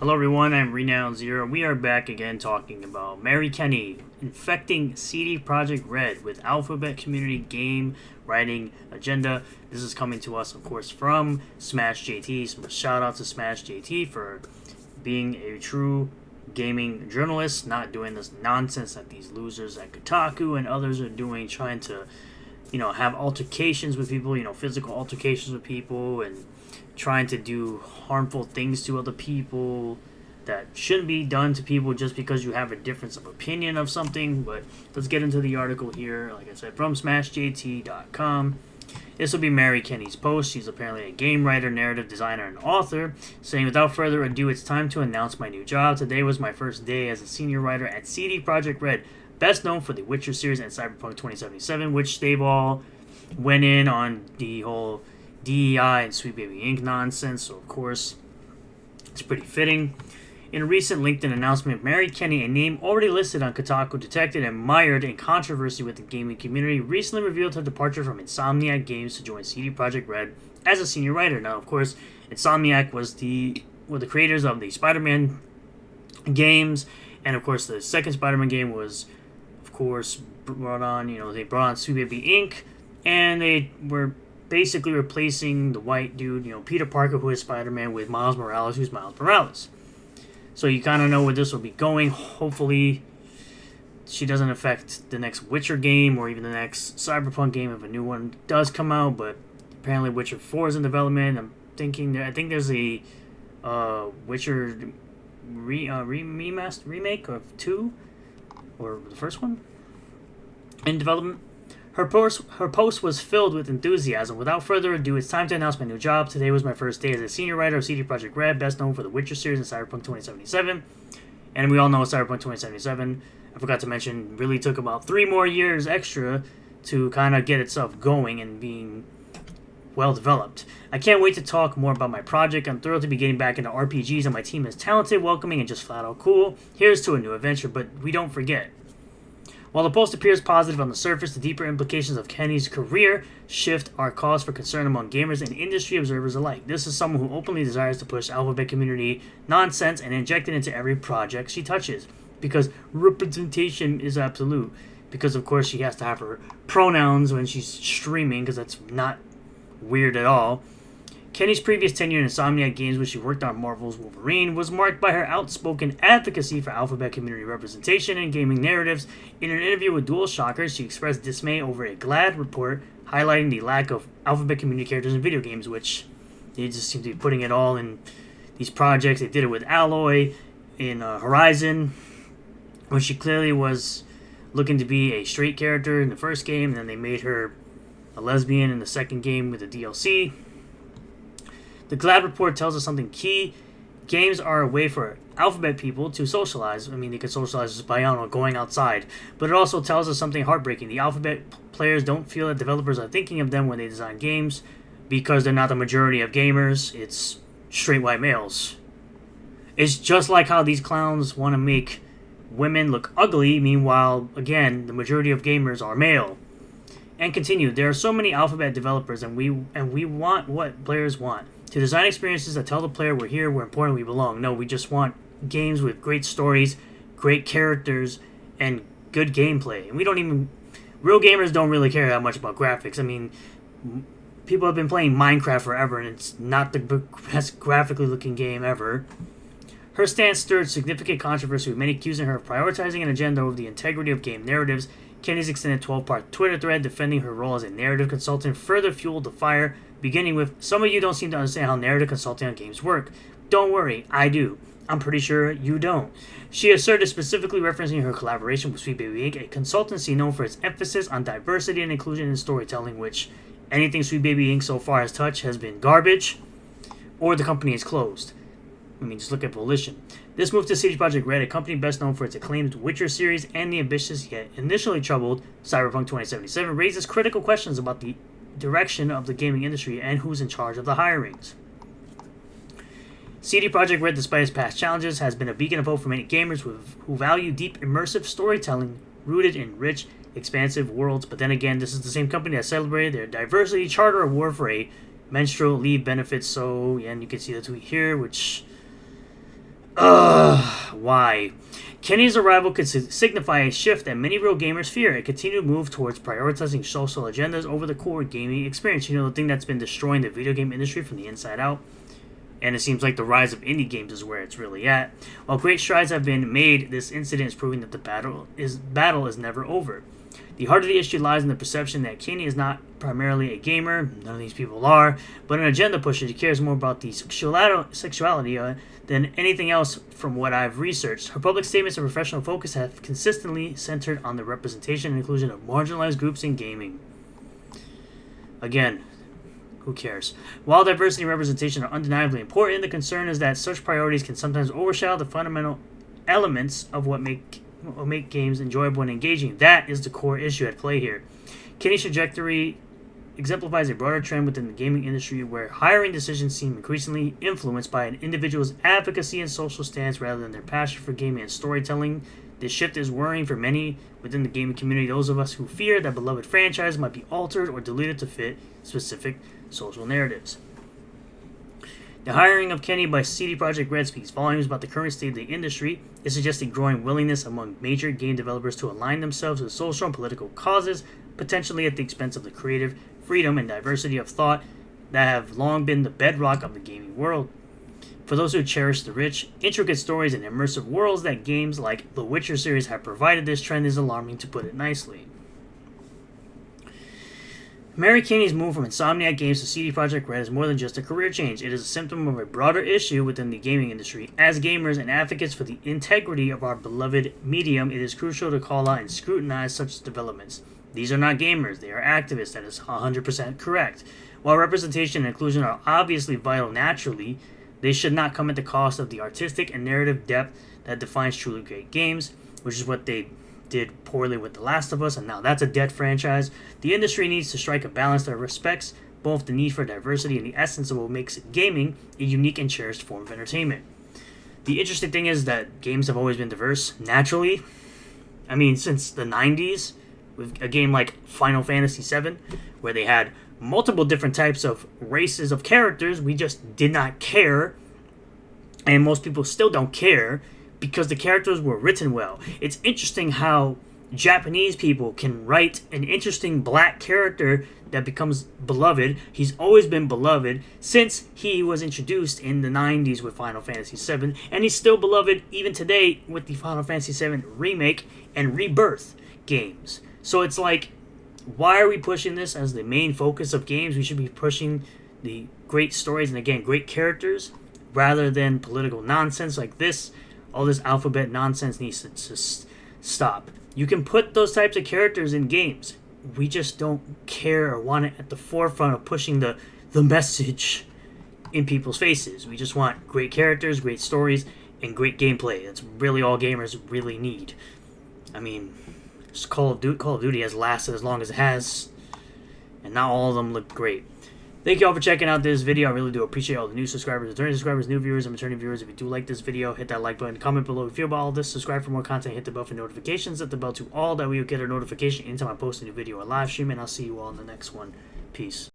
Hello everyone, I'm Renown Zero. We are back again talking about Mary Kenny infecting CD Projekt Red with Alphabet Community game writing agenda. This is coming to us, of course, from Smash JT. So shout out to Smash JT for being a true gaming journalist, not doing this nonsense that these losers at Kotaku and others are doing, trying to, have altercations with people, physical altercations with people, and trying to do harmful things to other people that shouldn't be done to people just because you have a difference of opinion of something. But let's get into the article here. Like I said, from SmashJT.com. This will be Mary Kenny's post. She's apparently a game writer, narrative designer, and author, saying, "Without further ado, it's time to announce my new job. Today was my first day as a senior writer at CD Projekt Red, best known for the Witcher series and Cyberpunk 2077, which they've all went in on the whole DEI and Sweet Baby Inc. nonsense, so of course it's pretty fitting." In a recent LinkedIn announcement, Mary Kenny, a name already listed on Kotaku, detected and mired in controversy with the gaming community, recently revealed her departure from Insomniac Games to join CD Projekt Red as a senior writer. Now, of course, Insomniac were the creators of the Spider-Man games, and of course the second Spider-Man game was, of course, they brought on Sweet Baby Inc., and they were basically replacing the white dude, Peter Parker, who is Spider-Man, with Miles Morales, who's Miles Morales. So you kind of know where this will be going. Hopefully, she doesn't affect the next Witcher game or even the next Cyberpunk game if a new one does come out. But apparently, Witcher 4 is in development. I think there's a Witcher remake of 2 or the first one in development. Her post was filled with enthusiasm. "Without further ado, it's time to announce my new job. Today was my first day as a senior writer of CD Projekt Red, best known for the Witcher series and Cyberpunk 2077. And we all know Cyberpunk 2077, I forgot to mention, really took about 3 more years extra to kind of get itself going and being well developed. I can't wait to talk more about my project. I'm thrilled to be getting back into RPGs, and my team is talented, welcoming, and just flat out cool. Here's to a new adventure," but we don't forget. While the post appears positive on the surface, the deeper implications of Kenny's career shift are cause for concern among gamers and industry observers alike. This is someone who openly desires to push Alphabet community nonsense and inject it into every project she touches, because representation is absolute. Because, of course, she has to have her pronouns when she's streaming, because that's not weird at all. Kenny's previous tenure in Insomniac Games, where she worked on Marvel's Wolverine, was marked by her outspoken advocacy for Alphabet community representation and gaming narratives. In an interview with Dual Shockers, she expressed dismay over a GLAAD report highlighting the lack of Alphabet community characters in video games, which they just seem to be putting it all in these projects. They did it with Alloy in Horizon, when she clearly was looking to be a straight character in the first game, and then they made her a lesbian in the second game with the DLC. The GLAAD report tells us something key. Games are a way for Alphabet people to socialize. I mean, they can socialize just by, going outside. But it also tells us something heartbreaking. The Alphabet players don't feel that developers are thinking of them when they design games, because they're not the majority of gamers. It's straight white males. It's just like how these clowns want to make women look ugly. Meanwhile, again, the majority of gamers are male. And continued, there are so many Alphabet developers, and we want what players want. To design experiences that tell the player we're here, we're important, we belong. No, we just want games with great stories, great characters, and good gameplay. And real gamers don't really care that much about graphics. I mean, people have been playing Minecraft forever, and it's not the best graphically looking game ever. Her stance stirred significant controversy, with many accusing her of prioritizing an agenda over the integrity of game narratives. Kenny's extended 12-part Twitter thread defending her role as a narrative consultant further fueled the fire, beginning with, "Some of you don't seem to understand how narrative consulting on games work. Don't worry, I do. I'm pretty sure you don't." She asserted, specifically referencing her collaboration with Sweet Baby Inc., a consultancy known for its emphasis on diversity and inclusion in storytelling, which anything Sweet Baby Inc. so far has touched has been garbage, or the company is closed. I mean, just look at Volition. This move to CD Projekt Red, a company best known for its acclaimed Witcher series and the ambitious yet initially troubled Cyberpunk 2077, raises critical questions about the direction of the gaming industry and who's in charge of the hirings. CD Projekt Red, despite its past challenges, has been a beacon of hope for many gamers who value deep, immersive storytelling rooted in rich, expansive worlds. But then again, this is the same company that celebrated their Diversity Charter Award for a menstrual leave benefits. So, yeah, and you can see the tweet here, which Why? Kenny's arrival could signify a shift that many real gamers fear, a continued move towards prioritizing social agendas over the core gaming experience. You know, the thing that's been destroying the video game industry from the inside out. And it seems like the rise of indie games is where it's really at. While great strides have been made, this incident is proving that the battle is never over. The heart of the issue lies in the perception that Kenny is not primarily a gamer, none of these people are, but an agenda pusher who cares more about the sexuality than anything else from what I've researched. Her public statements and professional focus have consistently centered on the representation and inclusion of marginalized groups in gaming. Again, who cares? While diversity and representation are undeniably important, the concern is that such priorities can sometimes overshadow the fundamental elements of what make games enjoyable and engaging. That is the core issue at play here. Kenny's trajectory exemplifies a broader trend within the gaming industry where hiring decisions seem increasingly influenced by an individual's advocacy and social stance rather than their passion for gaming and storytelling. This shift is worrying for many within the gaming community, those of us who fear that beloved franchises might be altered or diluted to fit specific social narratives. The hiring of Kenny by CD Projekt Red speaks volumes about the current state of the industry. It suggests a growing willingness among major game developers to align themselves with social and political causes, potentially at the expense of the creative freedom and diversity of thought that have long been the bedrock of the gaming world. For those who cherish the rich, intricate stories and immersive worlds that games like the Witcher series have provided, this trend is alarming, to put it nicely. Mary Kenny's move from Insomniac Games to CD Projekt Red is more than just a career change. It is a symptom of a broader issue within the gaming industry. As gamers and advocates for the integrity of our beloved medium, it is crucial to call out and scrutinize such developments. These are not gamers, they are activists. That is 100% correct. While representation and inclusion are obviously vital naturally, they should not come at the cost of the artistic and narrative depth that defines truly great games, which is what they did poorly with The Last of Us, and now that's a dead franchise. The industry needs to strike a balance that respects both the need for diversity and the essence of what makes gaming a unique and cherished form of entertainment. The interesting thing is that games have always been diverse, naturally. I mean, since the 90s, with a game like Final Fantasy VII, where they had multiple different types of races of characters, we just did not care, and most people still don't care, because the characters were written well. It's interesting how Japanese people can write an interesting black character that becomes beloved. He's always been beloved since he was introduced in the 90s with Final Fantasy VII, and he's still beloved even today with the Final Fantasy VII Remake and Rebirth games. So it's like, why are we pushing this as the main focus of games? We should be pushing the great stories and, again, great characters rather than political nonsense like this. All this alphabet nonsense needs to just stop. You can put those types of characters in games. We just don't care or want it at the forefront of pushing the message in people's faces. We just want great characters, great stories, and great gameplay. That's really all gamers really need. I mean, just Call of Duty has lasted as long as it has, and not all of them look great. Thank you all for checking out this video. I really do appreciate all the new subscribers, returning subscribers, new viewers, and returning viewers. If you do like this video, hit that like button, comment below what you feel about all this, subscribe for more content, hit the bell for notifications, hit the bell to all, that way you'll get a notification anytime I post a new video or live stream, and I'll see you all in the next one. Peace.